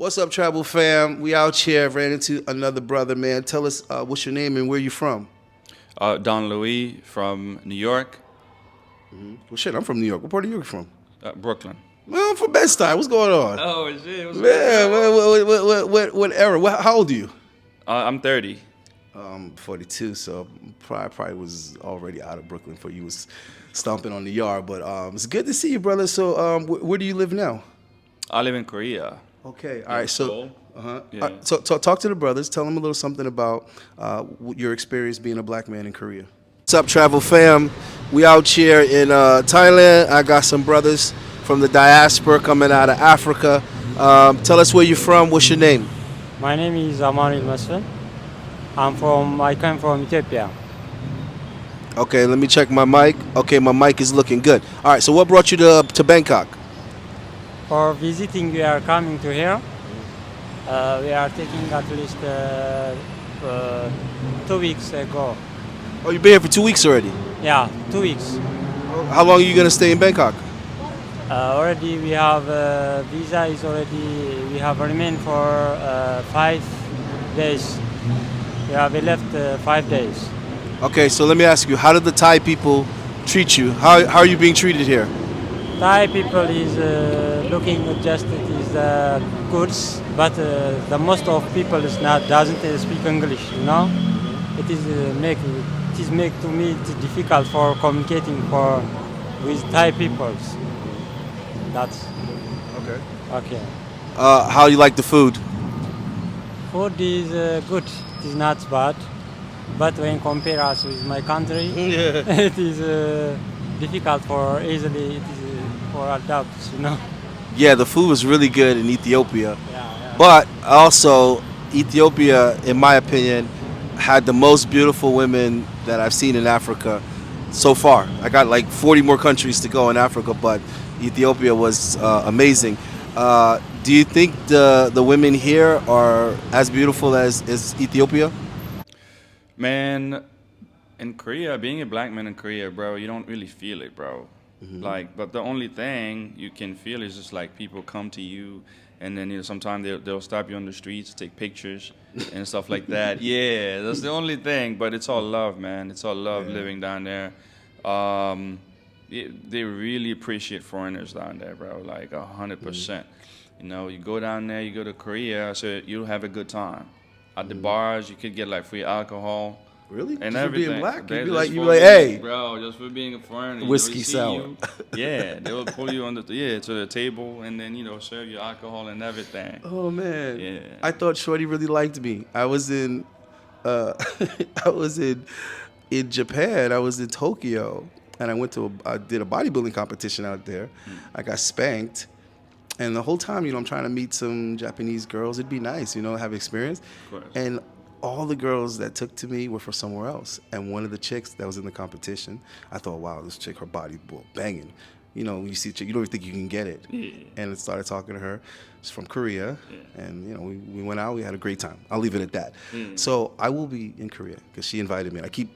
What's up, Travel Fam? We out here, ran into another brother, man. Tell us what's your name and where you from? Don Louis from New York, Well, shit, I'm from New York. What part of New York you from? Brooklyn. Well, I'm from Bed-Stuy. What's going on? Oh shit! What's Man, going on? what era? How old are you? I'm 30. 42, so probably was already out of Brooklyn before you was stomping on the yard. But it's good to see you, brother. So where do you live now? I live in Korea. Okay, all Yeah, right. So, Seoul. Yeah. so talk to the brothers. Tell them a little something about your experience being a black man in Korea. What's up, Travel Fam? We out here in Thailand. I got some brothers from the diaspora coming out of Africa. Tell us where you're from. What's your name? My name is Amar Ilmasın. I come from Ethiopia. Okay, let me check my mic. Okay, my mic is looking good. All right, so what brought you to Bangkok? For visiting, we are coming to here. We are taking at least 2 weeks ago. Oh, you've been here for 2 weeks already. Yeah, 2 weeks. How long are you gonna stay in Bangkok? Already we have visa is already, we have remained for 5 days. We have left 5 days. Okay, so let me ask you, how did the Thai people treat you? How are you being treated here? Thai people is looking just it is goods, but the most of people is not doesn't speak English. You know, it is make to me it's difficult for communicating for with Thai peoples. That's Okay. okay. How you like the food? Food is good. It is not bad, but when compare us with my country, Yeah. it is difficult for easily. It is for adults. You know. Yeah, the food was really good in Ethiopia, Yeah. but also Ethiopia, in my opinion, had the most beautiful women that I've seen in Africa so far. I got like 40 more countries to go in Africa, but Ethiopia was amazing. Do you think the women here are as beautiful as Ethiopia? Man, in Korea, being a black man in Korea, bro, you don't really feel it, bro. Like, but the only thing you can feel is just like people come to you, and then sometimes they'll stop you on the streets, take pictures and stuff like that. Yeah, that's the only thing. But it's all love, man. It's all love living down there. They really appreciate foreigners down there, bro. Like 100%. You know, you go down there, you go to Korea, so you'll have a good time. At the bars, you could get like free alcohol. Really? And Just for being everything. black? They You'd be just like, for being- hey, bro, just for being a foreigner. whiskey they see sour. you, yeah, they will pull you on the to the table and then serve you alcohol and everything. Oh man. Yeah. I thought Shorty really liked me. I was in I was in Japan. I was in Tokyo and I did a bodybuilding competition out there. I got spanked. And the whole time, I'm trying to meet some Japanese girls. It'd be nice, have experience. Of course. And all the girls that took to me were from somewhere else. And one of the chicks that was in the competition, I thought, wow, this chick, her body, banging. When you see a chick, you don't even think you can get it. Yeah. And I started talking to her. She's from Korea. Yeah. And, we went out. We had a great time. I'll leave it at that. So I will be in Korea because she invited me. I keep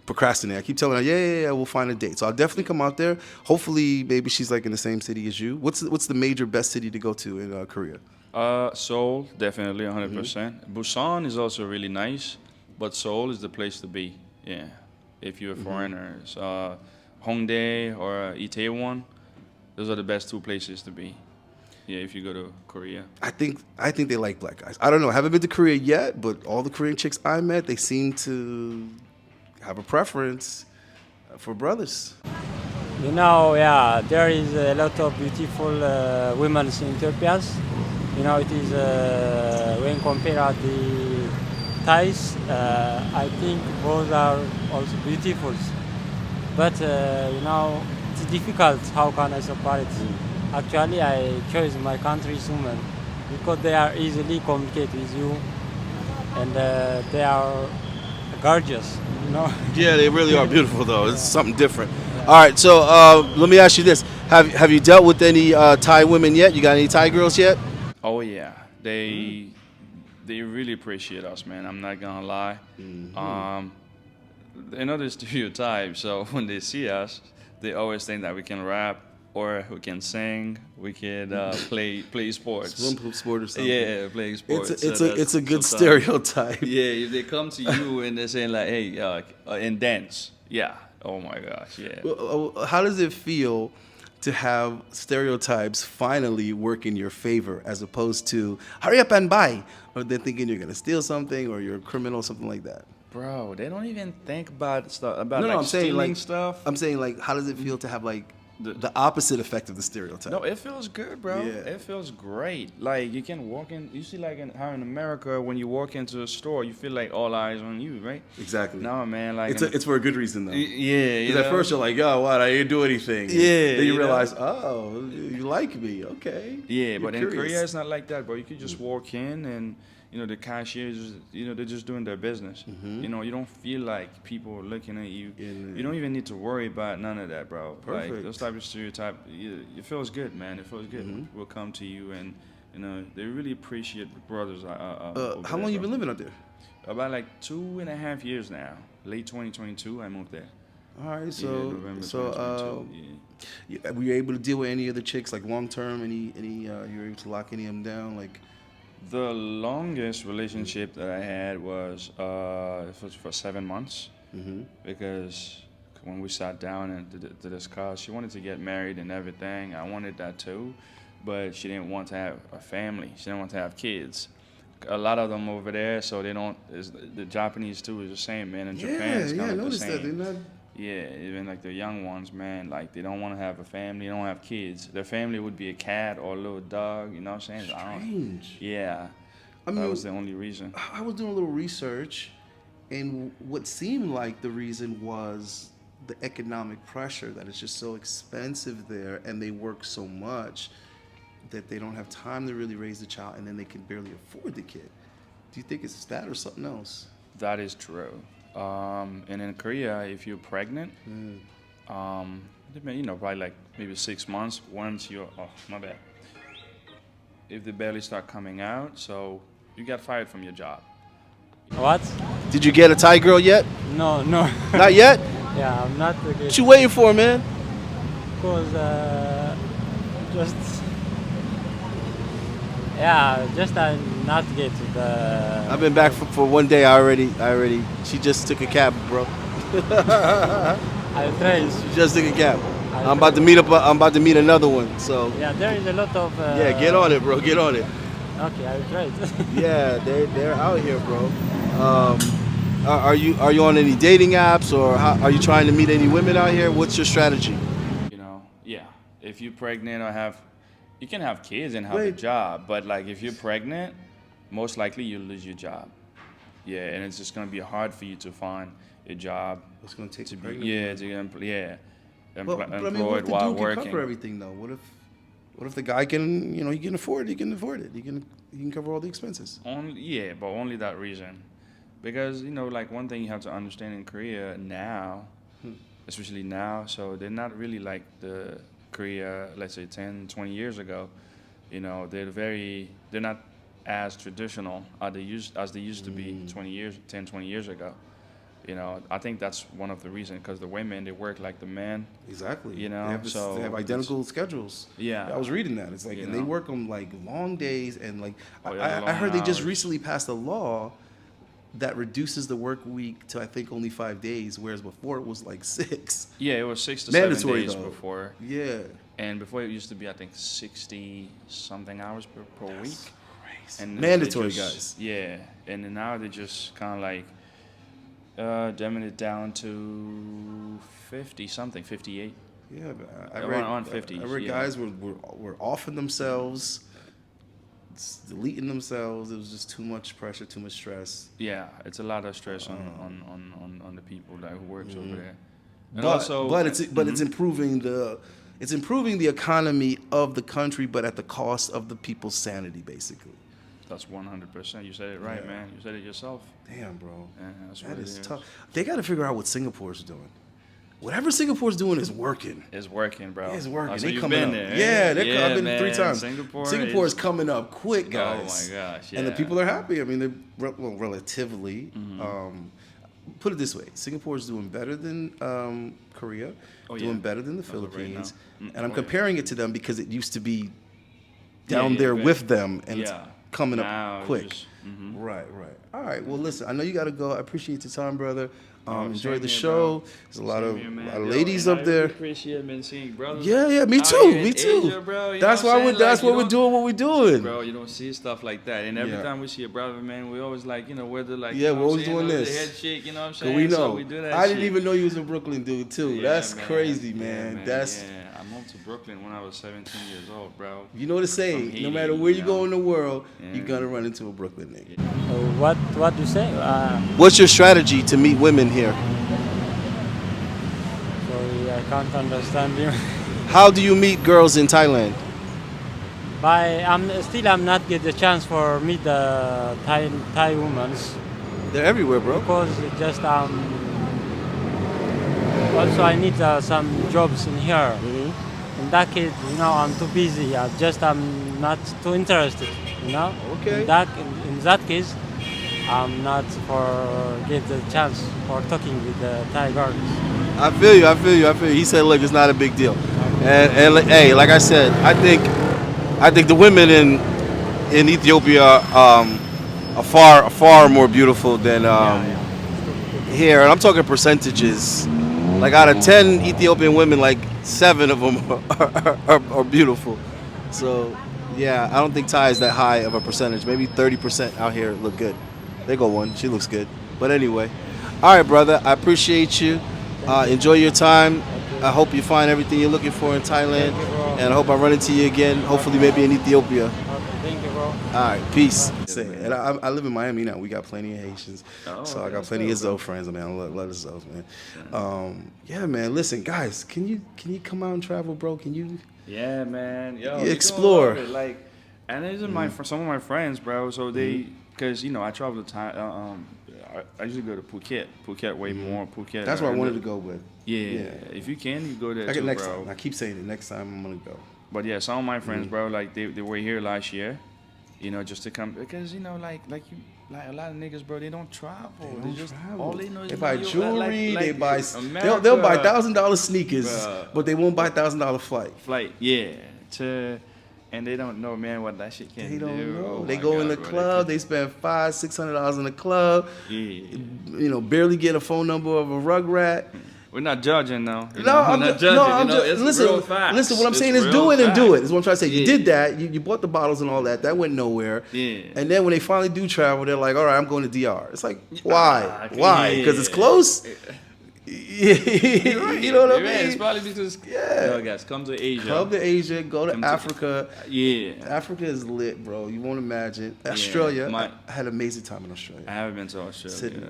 procrastinating. I keep telling her, yeah, we'll find a date. So I'll definitely come out there. Hopefully, maybe she's like in the same city as you. What's the major best city to go to in Korea? Seoul, definitely 100%. Busan is also really nice, but Seoul is the place to be. Yeah, if you're a foreigner. Hongdae or Itaewon, those are the best two places to be. Yeah, if you go to Korea. I think they like black guys. I don't know. I haven't been to Korea yet, but all the Korean chicks I met, they seem to have a preference for brothers. Yeah, there is a lot of beautiful women in Ethiopia. It is when compared to the Thais, I think both are also beautiful. But it's difficult. How can I separate? Actually, I chose my country's women because they are easily communicate with you, and they are gorgeous. Yeah, they really are beautiful though. It's something different. All right, so let me ask you this: Have you dealt with any Thai women yet? You got any Thai girls yet? Oh yeah, they really appreciate us, man. I'm not gonna lie. They know the stereotype, so when they see us, they always think that we can rap or who can sing. We can play sports. Swim sport or something. Yeah, playing sports. It's a good sometimes- stereotype. Yeah, if they come to you and they're saying like, "Hey, and dance," yeah. Oh my gosh, yeah. How does it feel to have stereotypes finally work in your favor, as opposed to hurry up and buy, or they're thinking you're gonna steal something or you're a criminal, something like that? Bro, they don't even think about stuff about No, like I'm saying stealing like stuff. I'm saying like, how does it feel to have like The- the opposite effect of the stereotype? No, it feels good, bro. Yeah. It feels great. Like you can walk in. You see, like how in America, when you walk into a store, you feel like all eyes on you, right? Exactly. No, man. Like It's for a good reason though. yeah. Because at first you're like, yo, what? I didn't do anything. Yeah, Then you you know? realize, oh, you like me. Okay. Yeah, You're but in curious. Korea it's not like that, bro. You could just walk in and the cashiers, they're just doing their business. You don't feel like people are looking at you. Yeah. You don't even need to worry about none of that, bro. Perfect. Like those type of stereotype, it feels good, man. It feels good. We'll come to you and they really appreciate the brothers. How long you been living out there? About like 2.5 years now. Late 2022, I moved there. All right, Yeah, so November 2022. Yeah. were you able to deal with any of the chicks like long term? Any you were able to lock any of them down? Like, The longest relationship that I had was it was for 7 months because when we sat down and to discuss, she wanted to get married and everything. I wanted that too, but she didn't want to have a family. She didn't want to have kids. A lot of them over there, so they don't. The Japanese too is the same, man. In Japan, it's I kind of the noticed that. same. They're not. Yeah, even like the young ones, man, like they don't want to have a family, they don't have kids. Their family would be a cat or a little dog, you know what I'm saying? Strange. Yeah, I mean, that was the only reason. I was doing a little research, and what seemed like the reason was the economic pressure, that it's just so expensive there, and they work so much that they don't have time to really raise the child, and then they can barely afford the kid. Do you think it's that or something else? That is true. And in Korea, if you're pregnant, probably like maybe 6 months, once you're, oh, my bad. If the belly start coming out, so you got fired from your job. What? Did you get a Thai girl yet? No, no. Not yet? Yeah, I'm not What against you waiting for, man? because just I not get the. I've been back for 1 day. I already. She just took a cab, bro. I try. She just took a cab. I'm about to meet another one. So Yeah, there is a lot of. yeah, get on it, bro. Get on it. Okay, I will try it. Yeah, they're out here, bro. Are you on any dating apps, or are you trying to meet any women out here? What's your strategy? Yeah. If you're pregnant or you can have kids and have a Wait. job, but like if you're pregnant, most likely you'll lose your job. Yeah, and it's just gonna be hard for you to find a job What's gonna take to the be pregnant woman? But I mean, what employed if the while dude can working. cover everything though? What if the guy can, he can afford it? He can cover all the expenses. But only that reason. Because, like one thing you have to understand in Korea now, especially now, so they're not really like the Korea, let's say 10, 20 years ago. They're not as traditional as they used to be 10, 20 years ago. I think that's one of the reasons, because the women, they work like the men. Exactly. They they have identical schedules. Yeah. I was reading that. It's like, You and they know? work on like long days, and like Oh, yeah, I long heard they just hours. recently passed a law that reduces the work week to, I think, only 5 days, whereas before it was like 6. Yeah, it was 6 to Mandatory 7 days though. before. Yeah. And before it used to be, I think, 60-something hours per week. Crazy. And Mandatory, they guys. Yeah, and then now they just kind of like dumbing it down to 50-something, 58. Yeah, but I Around- read, around 50s, I read yeah. guys were offing themselves, deleting themselves. It was just too much pressure, too much stress. Yeah, it's a lot of stress on the people that who works over there. And But also, it's improving the economy of the country, but at the cost of the people's sanity, basically. that's 100%. You said it right, Yeah. man. You said it yourself. Damn, bro. Yeah, that's That what it is is. tough. They got to figure out what Singapore's doing. Whatever Singapore's doing is working. It's working, bro. It's working. Oh, so they you've coming been up. there, Yeah, eh? I've been man. 3 times. Singapore is coming up quick, guys. Oh my gosh! Yeah. And the people are happy. I mean, they're relatively. put it this way: Singapore is doing better than Korea, doing better than the Philippines, right and I'm comparing it to them because it used to be down there with them, and it's coming up quick. Right. All right. Well, listen, I know you got to go. I appreciate your time, brother. Enjoy the show. Bro. There's a lot of ladies ladies up there. I appreciate seeing brothers. Yeah, me too. Me too. Asia, bro, that's why we're we're doing what we're doing. Bro, you don't see stuff like that. And every time we see a brother, man, we always like, whether like we're always doing this. The head shake, you know what I'm saying? We know. So we do that I didn't even know you was a Brooklyn dude too. Yeah, that's crazy, man. I moved to Brooklyn when I was 17 years old, bro. You know what to say. Haiti, no matter where you go in the world, you're gonna run into a Brooklyn nigga. What do you say? What's your strategy to meet women here? Sorry, I can't understand you. How do you meet girls in Thailand? I'm not get the chance for meet the Thai women. They're everywhere, bro. Because just also I need some jobs in here. In that case, I'm too busy. I'm not too interested. Okay. In that case, I'm not for get the chance for talking with the Thai girls. I feel you. He said, look, it's not a big deal. And hey, like I said, I think the women in Ethiopia are far more beautiful than here. And I'm talking percentages. Like out of 10 Ethiopian women, like 7 of them are beautiful. So yeah, I don't think Thai is that high of a percentage. Maybe 30% out here look good. There go one. She looks good. But anyway, all right, brother. I appreciate you. Enjoy your time. I hope you find everything you're looking for in Thailand, and I hope I run into you again. Hopefully, maybe in Ethiopia. Thank you, bro. All right, peace. And I live in Miami now. We got plenty of Haitians, so I got plenty of Zoe friends. Man, I love the Zoes, man. Yeah, man. Listen, guys, can you come out and travel, bro? Can you? Yeah, man. Yo, explore. Like, and these are some of my friends, bro. So they, because I travel to Thai. I usually go to Phuket way more. Phuket. That's where I wanted to go with. Yeah. If you can, you go there I too, next bro. time. I keep saying it. Next time I'm gonna go. But yeah, some of my friends, bro, like they were here last year, just to come because like a lot of niggas, bro, they don't travel. They just travel. all they know is they buy jewelry. Like they buy. America, They'll buy $1,000 sneakers, bruh. but they won't buy $1,000 flight. Yeah. And they don't know, man, what that shit can do. They don't know. Oh they my go God, in the bro, club. They spend $500-$600 in the club. Yeah. Barely get a phone number of a rugrat. We're not judging, though. I'm not just, judging. It's listen. real facts. Listen, what I'm saying is real do it and do it. Is what I'm trying to say. You Yeah. did that. You bought the bottles and all that. That went nowhere. Yeah. And then when they finally do travel, they're like, all right, I'm going to DR. It's like, why? Why? Because it's close? You know what I mean? It's probably because, guys, come to Asia. Come to Asia. Go to Africa. Yeah. Africa is lit, bro. You won't imagine. Australia. I had an amazing time in Australia. I haven't been to Australia. Sydney.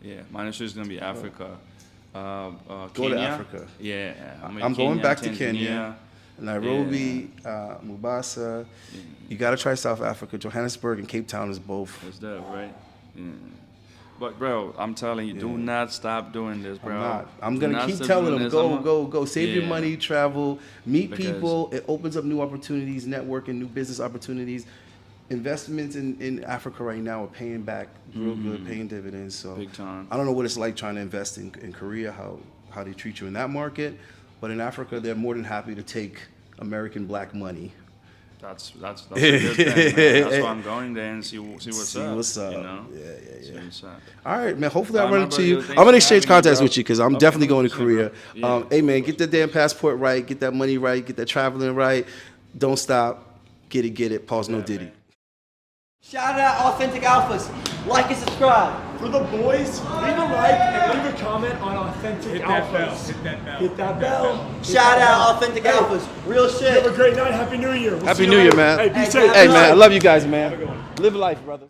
Yeah. My next trip is going to be Africa. Go Kenya. to Africa. Yeah. I'm going back to Kenya. Nairobi, Mombasa. You got to try South Africa. Johannesburg and Cape Town is both. That's that, right? Yeah. But, bro, I'm telling you, do not stop doing this, bro. I'm going to keep telling them, go. Save your money, travel, meet people. It opens up new opportunities, networking, new business opportunities. Investments in Africa right now are paying back real good, paying dividends. So big time. I don't know what it's like trying to invest in Korea, how they treat you in that market. But in Africa, they're more than happy to take American black money. That's a good thing, man. That's why I'm going there and see what's up. See what's up. Yeah. See what's up. All right, man. Hopefully I run into brother, you. thanks I'm gonna for exchange having me, contacts bro. with you because I'm definitely going to 100%, Korea. bro. Hey, man, get that damn passport right. Get that money right. Get that traveling right. Don't stop. Get it. Pause. No Diddy. Man. Shout out Authentic Alphas. Like and subscribe. For the boys, leave a like and leave a comment on Authentic Alphas. Hit that bell. Shout out Authentic Alphas. Real shit. Have a great night. Happy New Year. Happy New Year, man. Hey, be safe. Hey, man. I love you guys, man. Live life, brother.